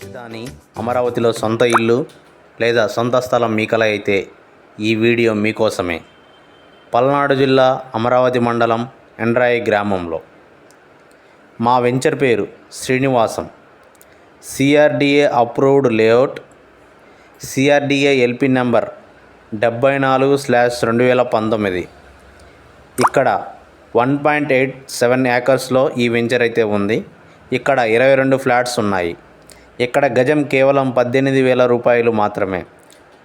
రాజధాని అమరావతిలో సొంత ఇల్లు లేదా సొంత స్థలం మీకల అయితే ఈ వీడియో మీకోసమే. పల్నాడు జిల్లా అమరావతి మండలం ఎండ్రాయి గ్రామంలో మా వెంచర్ పేరు Srinivasam. CRDA approved layout, CRDA LP number 74/2019. ఇక్కడ 1.87 ఏకర్స్లో ఈ వెంచర్ అయితే ఉంది. ఇక్కడ 22 ఫ్లాట్స్ ఉన్నాయి. ఇక్కడ గజం కేవలం 18,000 రూపాయలు మాత్రమే.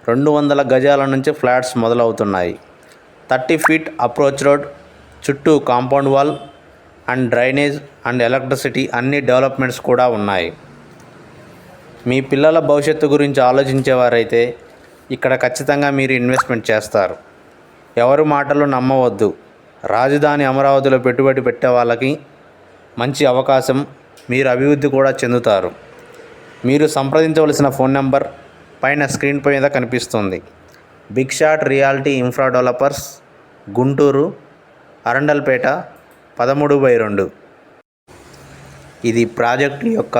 200 గజాల నుంచి ఫ్లాట్స్ మొదలవుతున్నాయి. 30 ఫీట్ అప్రోచ్ రోడ్, చుట్టూ compound wall and drainage and electricity అన్ని డెవలప్మెంట్స్ కూడా ఉన్నాయి. మీ పిల్లల భవిష్యత్తు గురించి ఆలోచించేవారైతే ఇక్కడ ఖచ్చితంగా మీరు ఇన్వెస్ట్మెంట్ చేస్తారు. ఎవరి మాటలు నమ్మవద్దు. రాజధాని అమరావతిలో పెట్టుబడి పెట్టే వాళ్ళకి మంచి అవకాశం. మీరు అభివృద్ధి కూడా చెందుతారు. మీరు సంప్రదించవలసిన ఫోన్ నెంబర్ పైన స్క్రీన్ మీద కనిపిస్తుంది. Big shot reality infra developers, Guntur, Arundelpet 13/2. ఇది ప్రాజెక్టు యొక్క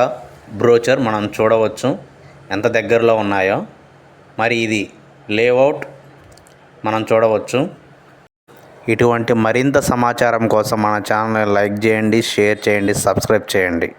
బ్రోచర్. మనం చూడవచ్చు ఎంత దగ్గరలో ఉన్నాయో. మరి ఇది లేఅవుట్ మనం చూడవచ్చు. ఇటువంటి మరింత సమాచారం కోసం మన ఛానల్ని లైక్ చేయండి, షేర్ చేయండి, సబ్స్క్రైబ్ చేయండి.